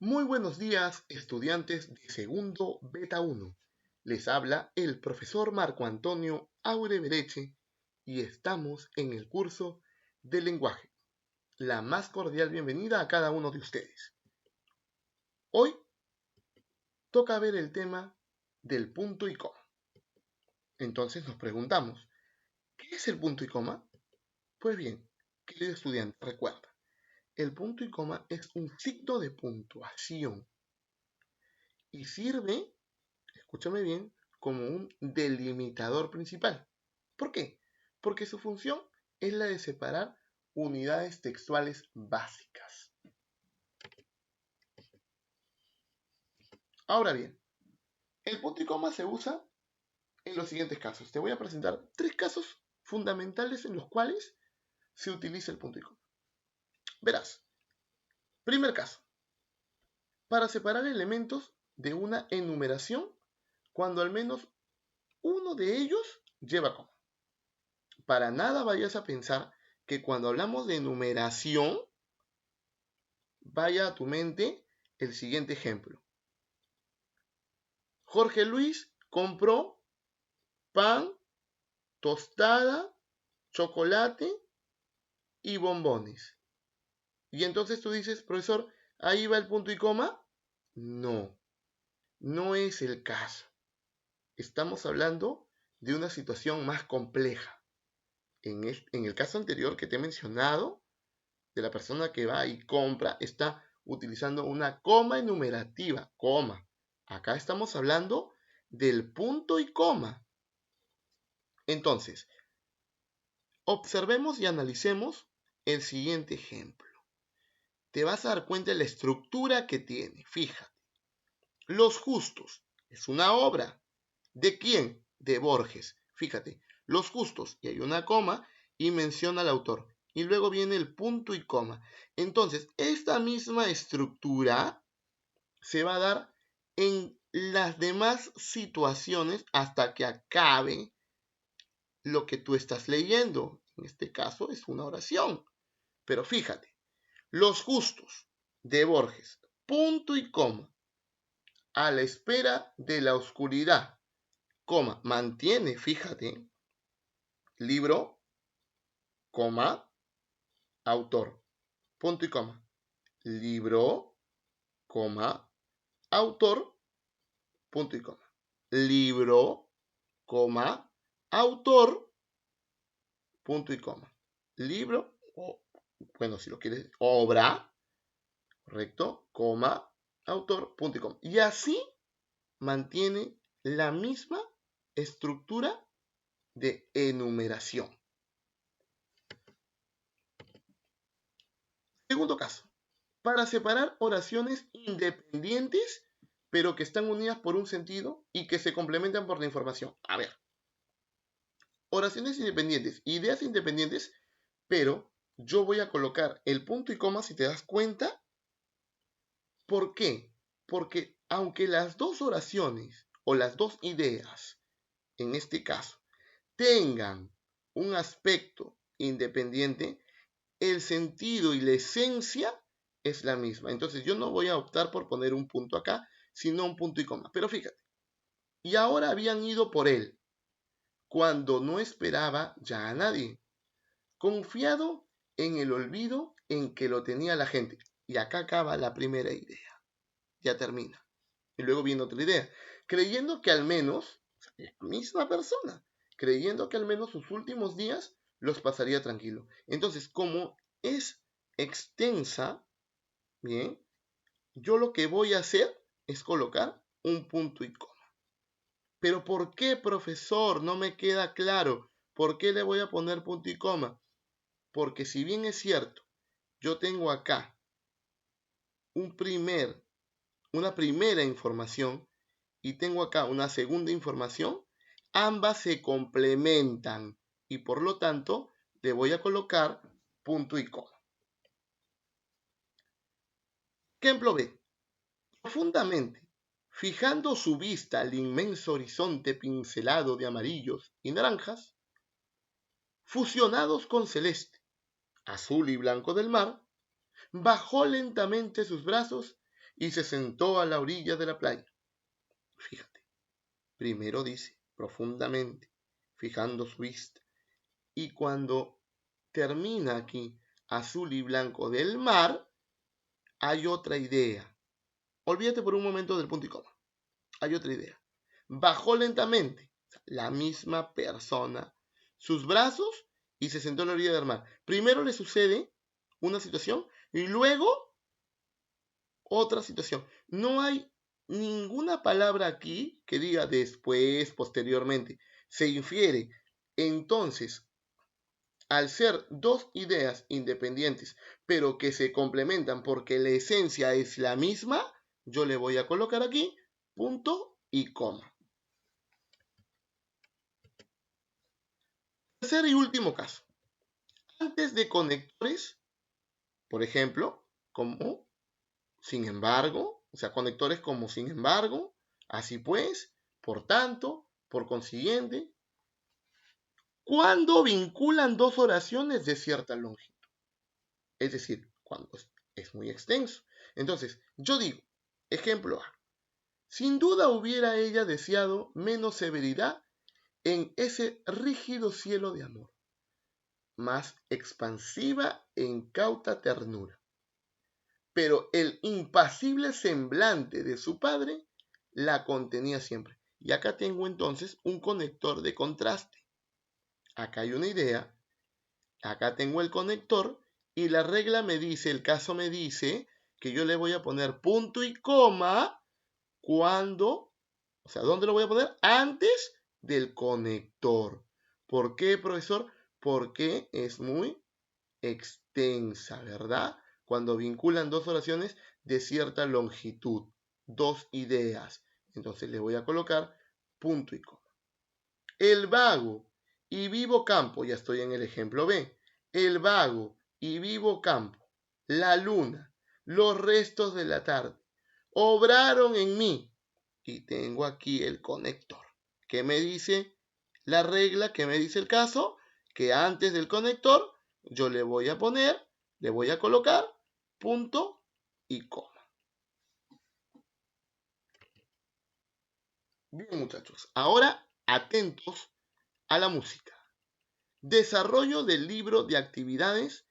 Muy buenos días, estudiantes de segundo Beta 1. Les habla el profesor Marco Antonio Aurebereche y estamos en el curso de lenguaje. La más cordial bienvenida a cada uno de ustedes. Hoy toca ver el tema del punto y coma. Entonces nos preguntamos, ¿qué es el punto y coma? Pues bien, querido estudiante, recuerda, el punto y coma es un signo de puntuación y sirve, escúchame bien, como un delimitador principal. ¿Por qué? Porque su función es la de separar unidades textuales básicas. Ahora bien, el punto y coma se usa en los siguientes casos. Te voy a presentar 3 casos fundamentales en los cuales se utiliza el punto y coma. Verás, primer caso, para separar elementos de una enumeración cuando al menos uno de ellos lleva coma. Para nada vayas a pensar que cuando hablamos de enumeración, vaya a tu mente el siguiente ejemplo. Jorge Luis compró pan, tostada, chocolate y bombones. Y entonces tú dices, profesor, ¿ahí va el punto y coma? No, no es el caso. Estamos hablando de una situación más compleja. En el caso anterior que te he mencionado, de la persona que va y compra, está utilizando una coma enumerativa, coma. Acá estamos hablando del punto y coma. Entonces, observemos y analicemos el siguiente ejemplo. Te vas a dar cuenta de la estructura que tiene. Fíjate. Los Justos es una obra. ¿De quién? De Borges. Fíjate, Los Justos, y hay una coma, y menciona al autor. Y luego viene el punto y coma. Entonces, esta misma estructura se va a dar en las demás situaciones hasta que acabe lo que tú estás leyendo. En este caso es una oración. Pero fíjate, Los Justos de Borges, punto y coma, a la espera de la oscuridad, coma, mantiene, fíjate, libro, coma, autor, punto y coma, libro, coma, autor, punto y coma, libro, coma, autor, punto y coma, libro, o, bueno, si lo quieres, obra, correcto, coma, autor, punto y coma. Y así mantiene la misma estructura de enumeración. Segundo caso, para separar oraciones independientes, pero que están unidas por un sentido y que se complementan por la información. A ver, oraciones independientes, ideas independientes, pero yo voy a colocar el punto y coma si te das cuenta. ¿Por qué? Porque aunque las dos oraciones o las dos ideas, en este caso, tengan un aspecto independiente, el sentido y la esencia es la misma. Entonces yo no voy a optar por poner un punto acá, sino un punto y coma. Pero fíjate, y ahora habían ido por él, cuando no esperaba ya a nadie, confiado en el olvido en que lo tenía la gente. Y acá acaba la primera idea, ya termina. Y luego viene otra idea, creyendo que al menos, la misma persona, creyendo que al menos sus últimos días los pasaría tranquilo. Entonces, como es extensa, bien, yo lo que voy a hacer es colocar un punto y coma. Pero ¿por qué, profesor? No me queda claro. ¿Por qué le voy a poner punto y coma? Porque si bien es cierto, yo tengo acá una primera información y tengo acá una segunda información, ambas se complementan y por lo tanto le voy a colocar punto y coma. Ejemplo B. Profundamente, fijando su vista al inmenso horizonte pincelado de amarillos y naranjas, fusionados con celeste, azul y blanco del mar, bajó lentamente sus brazos y se sentó a la orilla de la playa. Fíjate, primero dice profundamente, fijando su vista, y cuando termina aquí azul y blanco del mar, hay otra idea. Olvídate por un momento del punto y coma. Hay otra idea. Bajó lentamente, la misma persona, sus brazos y se sentó en la orilla del mar. Primero le sucede una situación y luego otra situación. No hay ninguna palabra aquí que diga después, posteriormente. Se infiere. Entonces, al ser dos ideas independientes, pero que se complementan porque la esencia es la misma, yo le voy a colocar aquí punto y coma. Tercer y último caso. Antes de conectores, por ejemplo, como sin embargo, o sea, conectores como sin embargo, así pues, por tanto, por consiguiente, cuando vinculan dos oraciones de cierta longitud. Es decir, cuando es muy extenso. Entonces, yo digo, ejemplo A, sin duda hubiera ella deseado menos severidad en ese rígido cielo de amor, más expansiva e incauta ternura. Pero el impasible semblante de su padre la contenía siempre. Y acá tengo entonces un conector de contraste. Acá hay una idea, acá tengo el conector y la regla me dice, el caso me dice que yo le voy a poner punto y coma cuando, o sea, ¿dónde lo voy a poner? Antes del conector. ¿Por qué, profesor? Porque es muy extensa, ¿verdad? Cuando vinculan dos oraciones de cierta longitud, dos ideas. Entonces le voy a colocar punto y coma. El vago y vivo campo, ya estoy en el ejemplo B. El vago y vivo campo, la luna, los restos de la tarde, obraron en mí. Y tengo aquí el conector. ¿Qué me dice la regla? ¿Qué me dice el caso? Que antes del conector yo le voy a poner, le voy a colocar punto y coma. Bien, muchachos, ahora atentos a la música. Desarrollo del libro de actividades,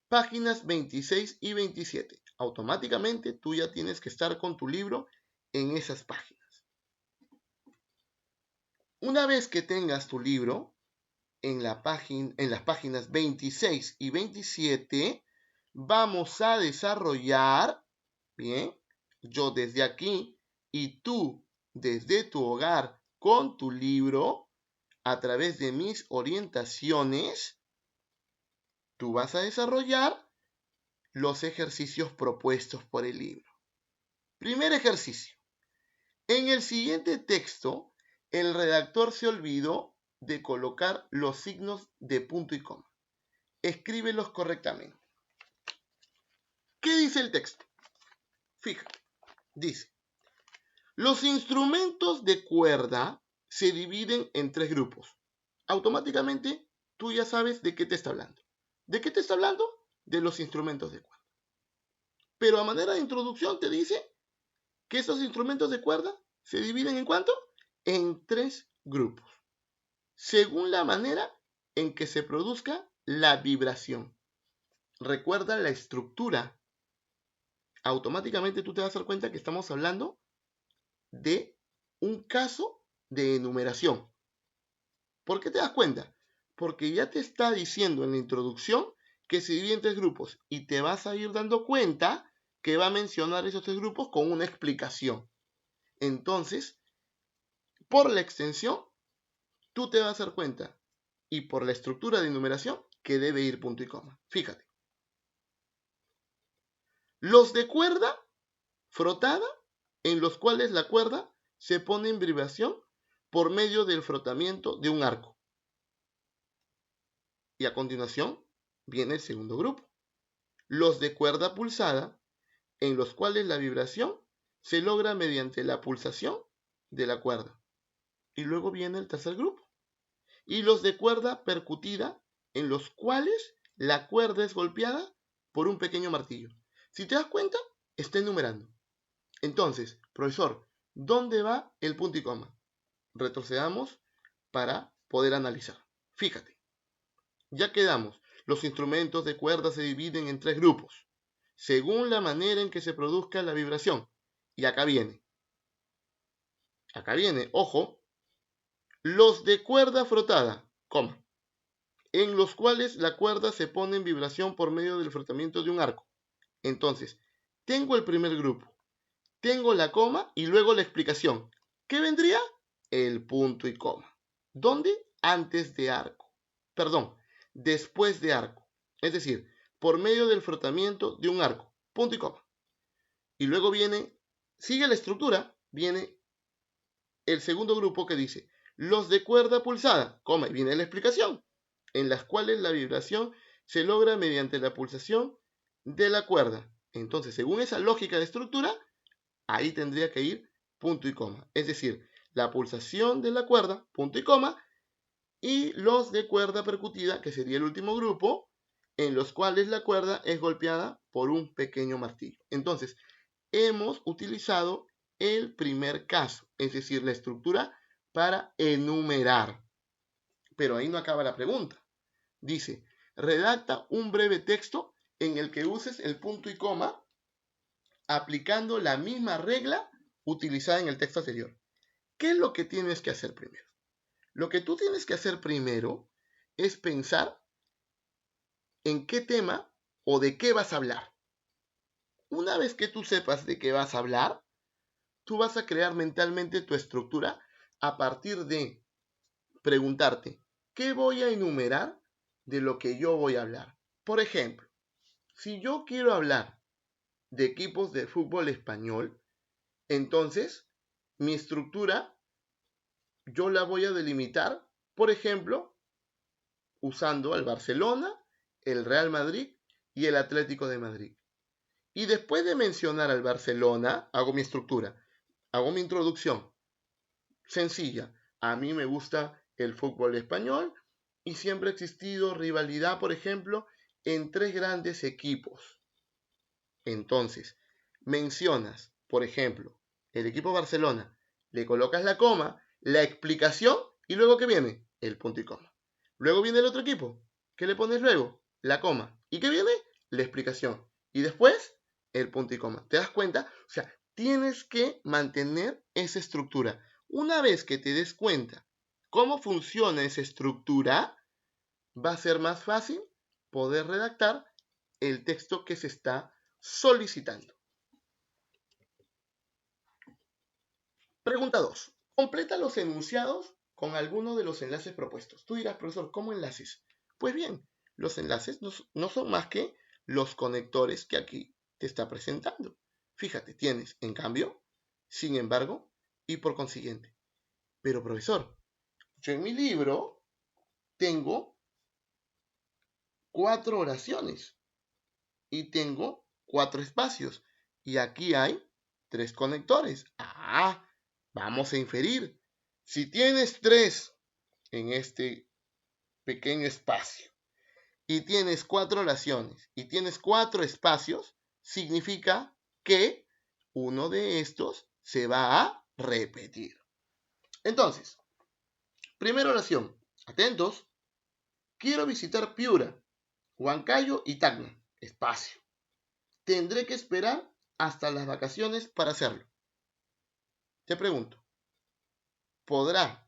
páginas 26 y 27. Automáticamente tú ya tienes que estar con tu libro en esas páginas. Una vez que tengas tu libro en las páginas 26 y 27, vamos a desarrollar, bien, yo desde aquí y tú desde tu hogar con tu libro, a través de mis orientaciones, tú vas a desarrollar los ejercicios propuestos por el libro. Primer ejercicio. En el siguiente texto, el redactor se olvidó de colocar los signos de punto y coma. Escríbelos correctamente. ¿Qué dice el texto? Fíjate, dice, los instrumentos de cuerda se dividen en tres grupos. Automáticamente tú ya sabes de qué te está hablando. ¿De qué te está hablando? De los instrumentos de cuerda. Pero a manera de introducción te dice que esos instrumentos de cuerda se dividen ¿en cuánto? En tres grupos, según la manera en que se produzca la vibración. Recuerda la estructura. Automáticamente tú te vas a dar cuenta que estamos hablando de un caso de enumeración. ¿Por qué te das cuenta? Porque ya te está diciendo en la introducción que se divide en tres grupos y te vas a ir dando cuenta que va a mencionar esos tres grupos con una explicación. Entonces, por la extensión, tú te vas a dar cuenta y por la estructura de enumeración que debe ir punto y coma. Fíjate. Los de cuerda frotada, en los cuales la cuerda se pone en vibración por medio del frotamiento de un arco. Y a continuación viene el segundo grupo. Los de cuerda pulsada, en los cuales la vibración se logra mediante la pulsación de la cuerda. Y luego viene el tercer grupo. Y los de cuerda percutida, en los cuales la cuerda es golpeada por un pequeño martillo. Si te das cuenta, está enumerando. Entonces, profesor, ¿dónde va el punto y coma? Retrocedamos para poder analizar. Fíjate, ya quedamos. Los instrumentos de cuerda se dividen en 3 grupos, según la manera en que se produzca la vibración. Y acá viene, ojo, los de cuerda frotada, coma, en los cuales la cuerda se pone en vibración por medio del frotamiento de un arco. Entonces, tengo el primer grupo, tengo la coma y luego la explicación. ¿Qué vendría? El punto y coma. ¿Dónde? Antes de arco. Perdón, después de arco. Es decir, por medio del frotamiento de un arco. Punto y coma. Y luego sigue la estructura, viene el segundo grupo que dice, los de cuerda pulsada, coma, y viene la explicación, en las cuales la vibración se logra mediante la pulsación de la cuerda. Entonces, según esa lógica de estructura, ahí tendría que ir punto y coma. Es decir, la pulsación de la cuerda, punto y coma, y los de cuerda percutida, que sería el último grupo, en los cuales la cuerda es golpeada por un pequeño martillo. Entonces, hemos utilizado el primer caso, es decir, la estructura para enumerar. Pero ahí no acaba la pregunta. Dice, redacta un breve texto en el que uses el punto y coma aplicando la misma regla utilizada en el texto anterior. ¿Qué es lo que tienes que hacer primero? Lo que tú tienes que hacer primero es pensar en qué tema o de qué vas a hablar. Una vez que tú sepas de qué vas a hablar, tú vas a crear mentalmente tu estructura a partir de preguntarte, ¿qué voy a enumerar de lo que yo voy a hablar? Por ejemplo, si yo quiero hablar de equipos de fútbol español, entonces mi estructura yo la voy a delimitar, por ejemplo, usando al Barcelona, el Real Madrid y el Atlético de Madrid. Y después de mencionar al Barcelona, hago mi estructura, hago mi introducción sencilla. A mí me gusta el fútbol español y siempre ha existido rivalidad, por ejemplo, en 3 grandes equipos. Entonces, mencionas, por ejemplo, el equipo Barcelona, le colocas la coma, la explicación y luego ¿qué viene? El punto y coma. Luego viene el otro equipo. ¿Qué le pones luego? La coma. ¿Y qué viene? La explicación. Y después, el punto y coma. ¿Te das cuenta? O sea, tienes que mantener esa estructura. Una vez que te des cuenta cómo funciona esa estructura, va a ser más fácil poder redactar el texto que se está solicitando. Pregunta 2. Completa los enunciados con alguno de los enlaces propuestos. Tú dirás, profesor, ¿cómo enlaces? Pues bien, los enlaces no son más que los conectores que aquí te está presentando. Fíjate, tienes en cambio, sin embargo y por consiguiente. Pero profesor, yo en mi libro tengo 4 oraciones y tengo 4 espacios. Y aquí hay 3 conectores. Vamos a inferir. Si tienes 3 en este pequeño espacio y tienes 4 oraciones y tienes 4 espacios, significa que uno de estos se va a repetir. Entonces, primera oración. Atentos. Quiero visitar Piura, Huancayo y Tacna. Espacio. Tendré que esperar hasta las vacaciones para hacerlo. Te pregunto, ¿podrá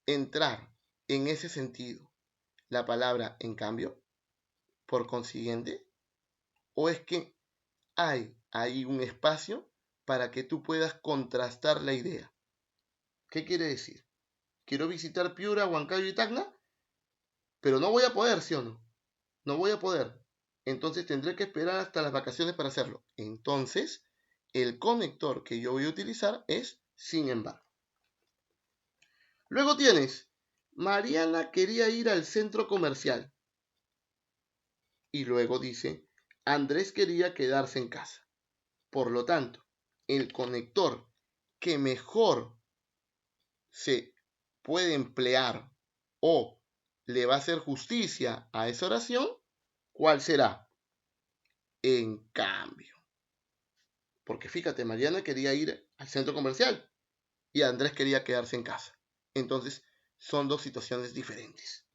entrar en ese sentido la palabra en cambio, por consiguiente? ¿O es que hay ahí un espacio para que tú puedas contrastar la idea? ¿Qué quiere decir? Quiero visitar Piura, Huancayo y Tacna, pero no voy a poder, ¿sí o no? No voy a poder. Entonces tendré que esperar hasta las vacaciones para hacerlo. Entonces, el conector que yo voy a utilizar es sin embargo. Luego tienes, Mariana quería ir al centro comercial. Y luego dice, Andrés quería quedarse en casa. Por lo tanto, el conector que mejor se puede emplear o le va a hacer justicia a esa oración, ¿cuál será? En cambio. Porque fíjate, Mariana quería ir al centro comercial y Andrés quería quedarse en casa. Entonces, son dos situaciones diferentes.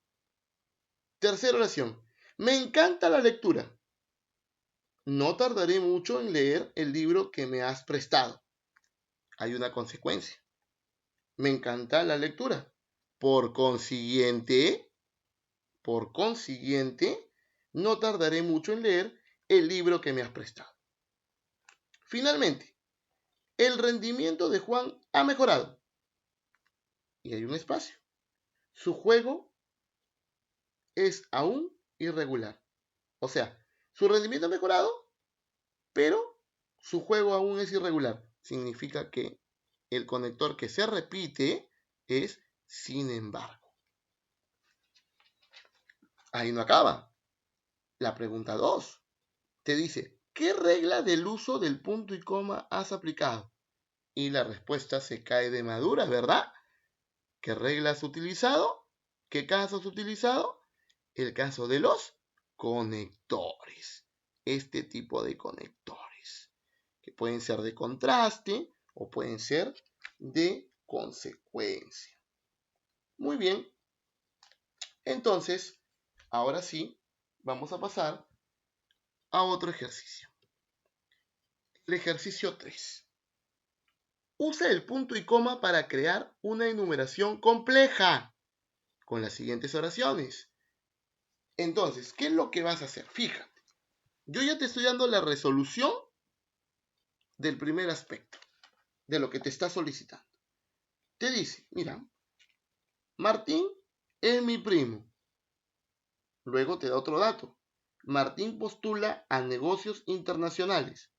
Tercera oración. Me encanta la lectura. No tardaré mucho en leer el libro que me has prestado. Hay una consecuencia. Me encanta la lectura. Por consiguiente, no tardaré mucho en leer el libro que me has prestado. Finalmente, el rendimiento de Juan ha mejorado. Y hay un espacio. Su juego es aún irregular. O sea, su rendimiento ha mejorado, pero su juego aún es irregular. Significa que el conector que se repite es sin embargo. Ahí no acaba. La pregunta 2 te dice, ¿qué regla del uso del punto y coma has aplicado? Y la respuesta se cae de madura, ¿verdad? ¿Qué regla has utilizado? ¿Qué caso has utilizado? El caso de los conectores. Este tipo de conectores, que pueden ser de contraste o pueden ser de consecuencia. Muy bien. Entonces, ahora sí, vamos a pasar a otro ejercicio. El ejercicio 3. Usa el punto y coma para crear una enumeración compleja con las siguientes oraciones. Entonces, ¿qué es lo que vas a hacer? Fíjate, yo ya te estoy dando la resolución del primer aspecto, de lo que te está solicitando. Te dice, mira, Martín es mi primo. Luego te da otro dato. Martín postula a negocios internacionales.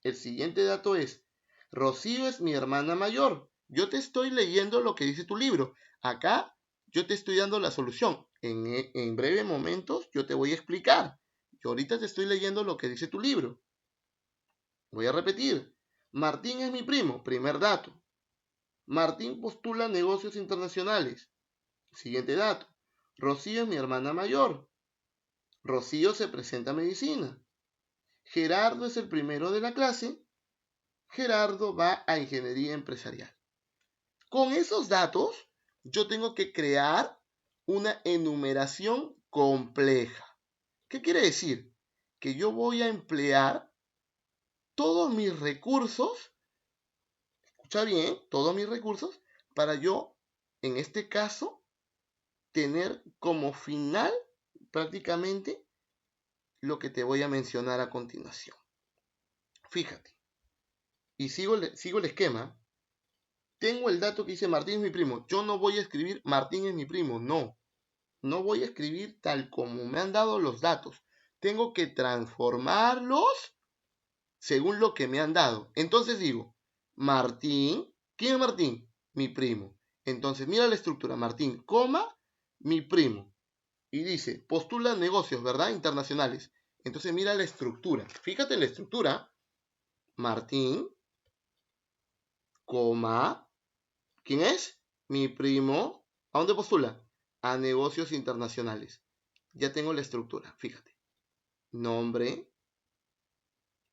El siguiente dato es, Rocío es mi hermana mayor. Yo te estoy leyendo lo que dice tu libro. Acá yo te estoy dando la solución. En breves momentos yo te voy a explicar. Yo ahorita te estoy leyendo lo que dice tu libro. Voy a repetir. Martín es mi primo. Primer dato. Martín postula negocios internacionales. Siguiente dato. Rocío es mi hermana mayor. Rocío se presenta a medicina. Gerardo es el primero de la clase. Gerardo va a ingeniería empresarial. Con esos datos, yo tengo que crear una enumeración compleja. ¿Qué quiere decir? Que yo voy a emplear todos mis recursos, escucha bien, todos mis recursos, para yo, en este caso, tener como final prácticamente lo que te voy a mencionar a continuación. Fíjate, y sigo el esquema. Tengo el dato que dice Martín es mi primo. Yo no voy a escribir Martín es mi primo, no. No voy a escribir tal como me han dado los datos. Tengo que transformarlos según lo que me han dado. Entonces digo, Martín, ¿quién es Martín? Mi primo. Entonces mira la estructura, Martín, coma, mi primo. Y dice, postula negocios, ¿verdad? Internacionales. Entonces mira la estructura. Fíjate en la estructura. Martín, coma, ¿quién es? Mi primo. ¿A dónde postula? A negocios internacionales. Ya tengo la estructura, fíjate. Nombre,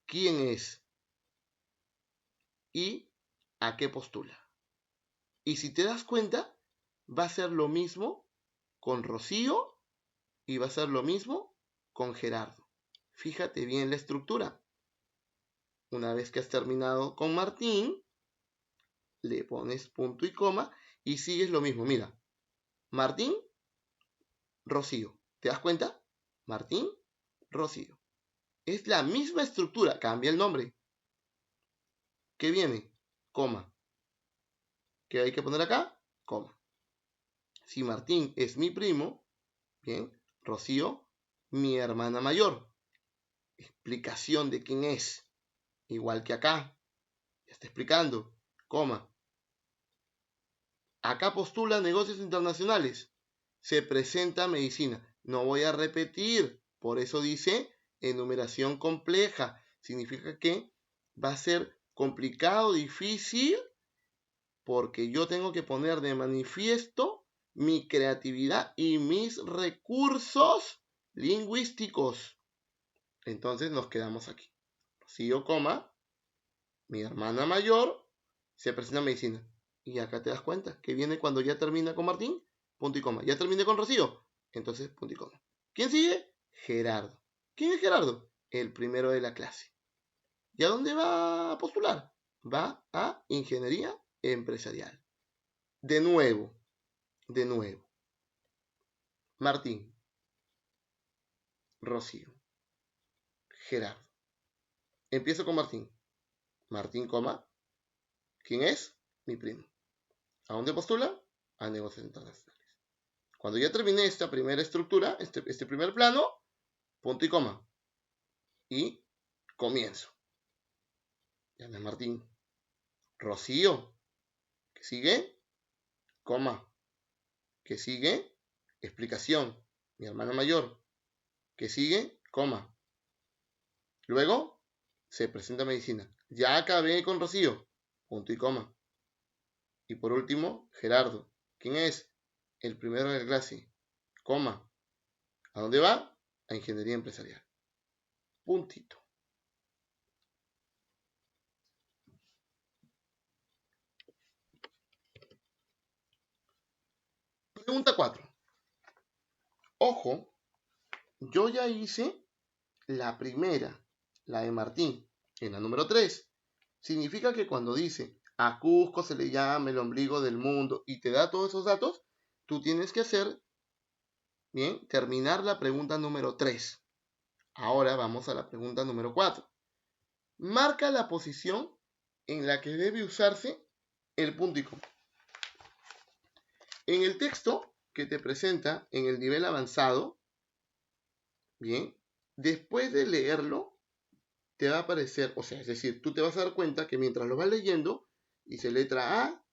quién es y a qué postula. Y si te das cuenta, va a ser lo mismo con Rocío y va a ser lo mismo con Gerardo. Fíjate bien la estructura. Una vez que has terminado con Martín, le pones punto y coma y sigues lo mismo. Mira, Martín, Rocío. ¿Te das cuenta? Martín, Rocío. Es la misma estructura, cambia el nombre. ¿Qué viene? Coma. ¿Qué hay que poner acá? Coma. Si Martín es mi primo, bien, Rocío, mi hermana mayor. Explicación de quién es. Igual que acá. Ya está explicando. Coma. Acá postula negocios internacionales. Se presenta medicina. No voy a repetir. Por eso dice enumeración compleja. Significa que va a ser complicado, difícil, porque yo tengo que poner de manifiesto mi creatividad y mis recursos lingüísticos. Entonces nos quedamos aquí. Rocío, coma, Mi hermana mayor se presenta a medicina. Y acá te das cuenta que viene cuando ya termina con Martín, punto y coma. Ya terminé con Rocío, entonces punto y coma. ¿Quién sigue? Gerardo. ¿Quién es Gerardo? El primero de la clase. ¿Y a dónde va a postular? Va a ingeniería empresarial. De nuevo. Martín, Rocío, Gerardo. Empiezo con Martín. Martín, coma. ¿Quién es? Mi primo. ¿A dónde postula? A negocios internacionales. Cuando ya terminé esta primera estructura, este primer plano, punto y coma. Y comienzo. Llame a Martín. Rocío. ¿Qué sigue? Coma. ¿Qué sigue? Explicación. Mi hermana mayor. ¿Qué sigue? Coma. Luego, se presenta medicina. Ya acabé con Rocío. Punto y coma. Y por último, Gerardo. ¿Quién es? El primero de la clase. Coma. ¿A dónde va? A ingeniería empresarial. Puntito. Pregunta 4. Ojo, yo ya hice la primera, la de Martín, en la número 3. Significa que cuando dice a Cusco se le llama el ombligo del mundo y te da todos esos datos, tú tienes que hacer, bien, terminar la pregunta número 3. Ahora vamos a la pregunta número 4. Marca la posición en la que debe usarse el punto y coma. En el texto que te presenta en el nivel avanzado, bien, después de leerlo, te va a aparecer, o sea, es decir, tú te vas a dar cuenta que mientras lo vas leyendo, dice letra A,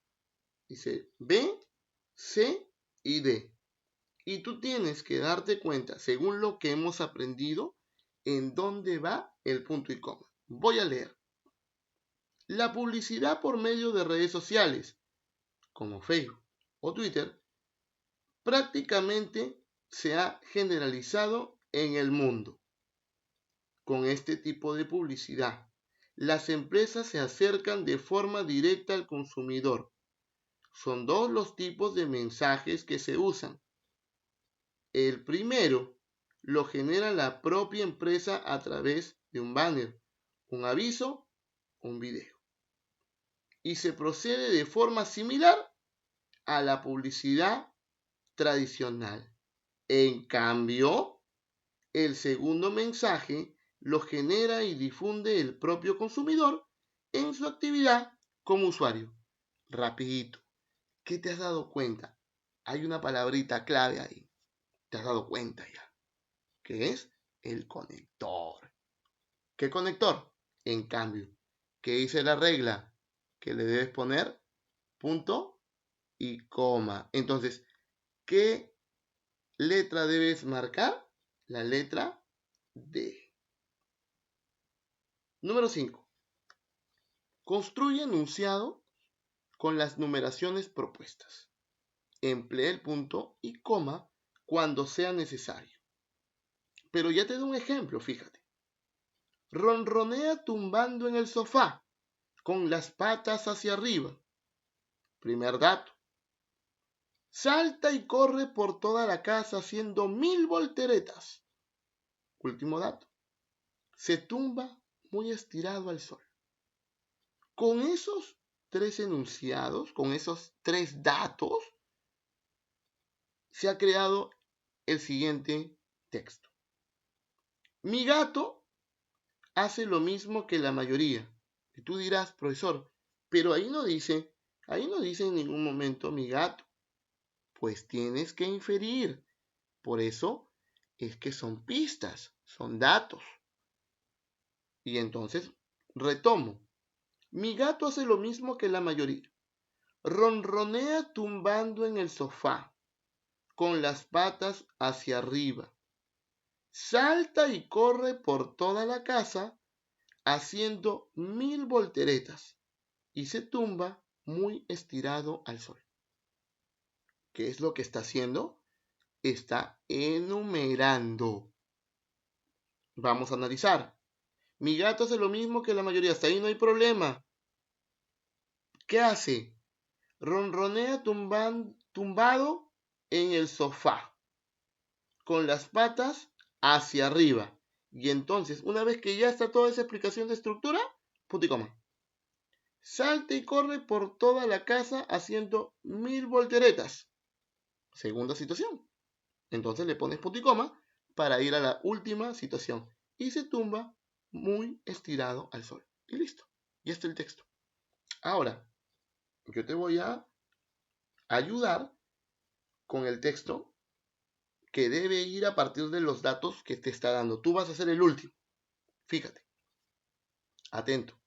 dice B, C y D. Y tú tienes que darte cuenta, según lo que hemos aprendido, en dónde va el punto y coma. Voy a leer. La publicidad por medio de redes sociales, como Facebook o Twitter, prácticamente se ha generalizado en el mundo. Con este tipo de publicidad, las empresas se acercan de forma directa al consumidor. Son dos los tipos de mensajes que se usan. El primero lo genera la propia empresa a través de un banner, un aviso, un video. Y se procede de forma similar a la publicidad tradicional. En cambio, el segundo mensaje lo genera y difunde el propio consumidor en su actividad como usuario. Rapidito, ¿qué te has dado cuenta? Hay una palabrita clave ahí. ¿Te has dado cuenta ya? ¿Qué es? El conector. ¿Qué conector? En cambio, ¿qué dice la regla? Que le debes poner punto y coma. Entonces, ¿qué letra debes marcar? La letra D. Número 5. Construye enunciado con las numeraciones propuestas. Emplea el punto y coma cuando sea necesario. Pero ya te doy un ejemplo, fíjate. Ronronea tumbando en el sofá, con las patas hacia arriba. Primer dato. Salta y corre por toda la casa haciendo 1000 volteretas. Último dato. Se tumba muy estirado al sol. Con esos 3 enunciados, con esos 3 datos, se ha creado el siguiente texto. Mi gato hace lo mismo que la mayoría. Y tú dirás, profesor, pero ahí no dice en ningún momento mi gato. Pues tienes que inferir. Por eso es que son pistas, son datos. Y entonces retomo. Mi gato hace lo mismo que la mayoría. Ronronea tumbando en el sofá, con las patas hacia arriba. Salta y corre por toda la casa, haciendo 1000 volteretas. Y se tumba muy estirado al sol. ¿Qué es lo que está haciendo? Está enumerando. Vamos a analizar. Mi gato hace lo mismo que la mayoría. Hasta ahí no hay problema. ¿Qué hace? Ronronea tumbado en el sofá, con las patas hacia arriba. Y entonces, una vez que ya está toda esa explicación de estructura, punto y coma. Salta y corre por toda la casa haciendo 1000 volteretas. Segunda situación. Entonces le pones punto y coma para ir a la última situación. Y se tumba muy estirado al sol. Y listo. Y está el texto. Ahora, yo te voy a ayudar con el texto que debe ir a partir de los datos que te está dando. Tú vas a ser el último. Fíjate. Atento.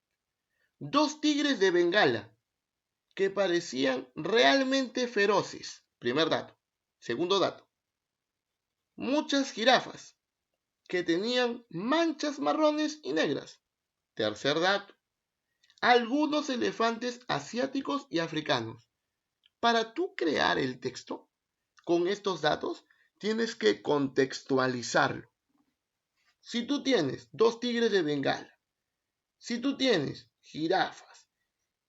2 tigres de Bengala que parecían realmente feroces. Primer dato. Segundo dato. Muchas jirafas que tenían manchas marrones y negras. Tercer dato. Algunos elefantes asiáticos y africanos. Para tú crear el texto con estos datos, tienes que contextualizarlo. Si tú tienes 2 tigres de Bengala, si tú tienes jirafas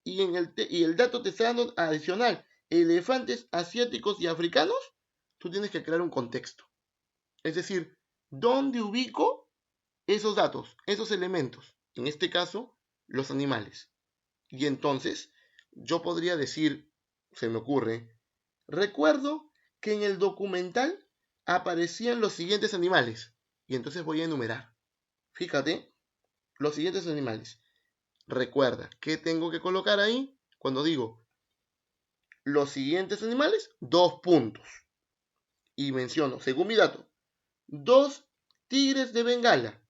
y el dato te está dando adicional elefantes asiáticos y africanos, tú tienes que crear un contexto. Es decir, ¿dónde ubico esos datos, esos elementos? En este caso, los animales. Y entonces, yo podría decir, se me ocurre, recuerdo que en el documental aparecían los siguientes animales. Y entonces voy a enumerar. Fíjate, los siguientes animales. Recuerda, ¿qué tengo que colocar ahí? Cuando digo los siguientes animales, 2 puntos. Y menciono, según mi dato, 2 tigres de Bengala,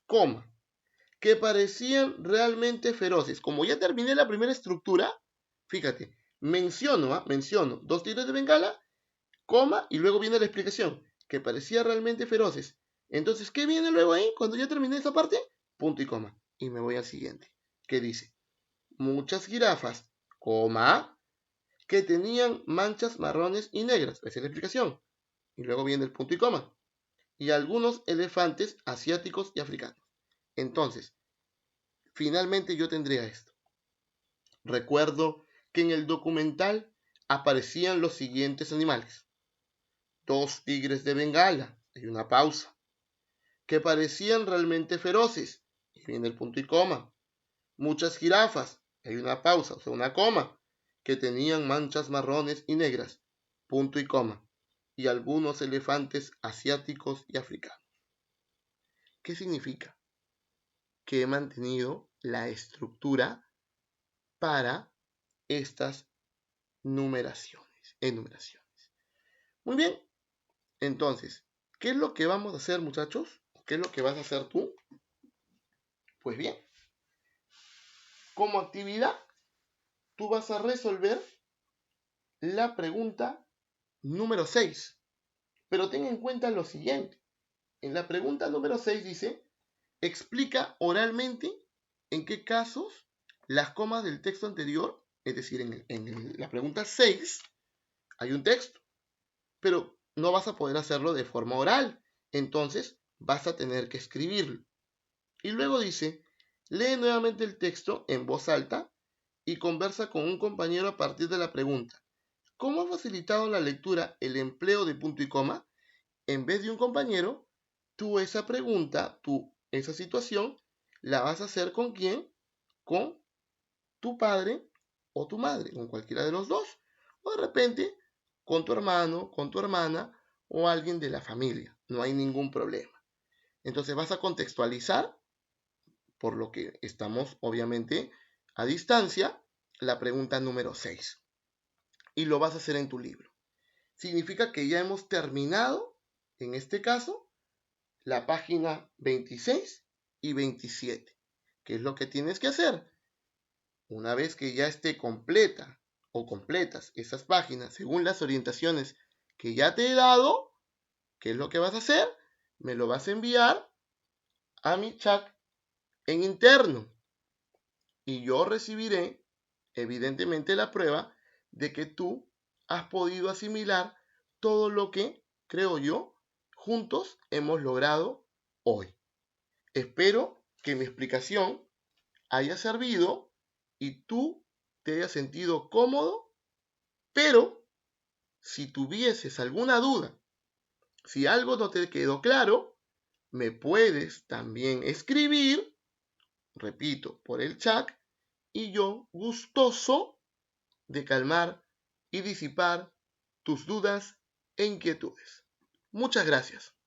coma, que parecían realmente feroces. Como ya terminé la primera estructura, fíjate, menciono 2 tigres de Bengala, coma, y luego viene la explicación, que parecían realmente feroces. Entonces, ¿qué viene luego ahí? Cuando ya terminé esa parte, punto y coma. Y me voy al siguiente, que dice, muchas jirafas, coma, que tenían manchas marrones y negras. Esa es la explicación. Y luego viene el punto y coma. Y algunos elefantes asiáticos y africanos. Entonces, finalmente yo tendría esto. Recuerdo que en el documental aparecían los siguientes animales. 2 tigres de Bengala, hay una pausa, que parecían realmente feroces, y viene el punto y coma. Muchas jirafas, hay una pausa, o sea, una coma, que tenían manchas marrones y negras, punto y coma. Y algunos elefantes asiáticos y africanos. ¿Qué significa? Que he mantenido la estructura para estas enumeraciones. Muy bien, entonces, ¿qué es lo que vamos a hacer, muchachos? ¿Qué es lo que vas a hacer tú? Pues bien, como actividad, tú vas a resolver la pregunta número 6. Pero ten en cuenta lo siguiente. En la pregunta número 6 dice, explica oralmente en qué casos las comas del texto anterior, es decir, en la pregunta 6, hay un texto, pero no vas a poder hacerlo de forma oral. Entonces, vas a tener que escribirlo. Y luego dice, lee nuevamente el texto en voz alta y conversa con un compañero a partir de la pregunta. ¿Cómo ha facilitado la lectura el empleo de punto y coma? En vez de un compañero, tú esa pregunta, esa situación, la vas a hacer ¿con quién? Con tu padre o tu madre, con cualquiera de los dos. O de repente, con tu hermano, con tu hermana o alguien de la familia. No hay ningún problema. Entonces vas a contextualizar, por lo que estamos obviamente a distancia, la pregunta número 6. Y lo vas a hacer en tu libro. Significa que ya hemos terminado, en este caso, la página 26 y 27. ¿Qué es lo que tienes que hacer? Una vez que ya esté completa o completas esas páginas según las orientaciones que ya te he dado, ¿qué es lo que vas a hacer? Me lo vas a enviar a mi chat en interno. Y yo recibiré, evidentemente, la prueba de que tú has podido asimilar todo lo que, creo yo, juntos hemos logrado hoy. Espero que mi explicación haya servido y tú te hayas sentido cómodo, pero si tuvieses alguna duda, si algo no te quedó claro, me puedes también escribir, repito, por el chat, y yo gustoso de calmar y disipar tus dudas e inquietudes. Muchas gracias.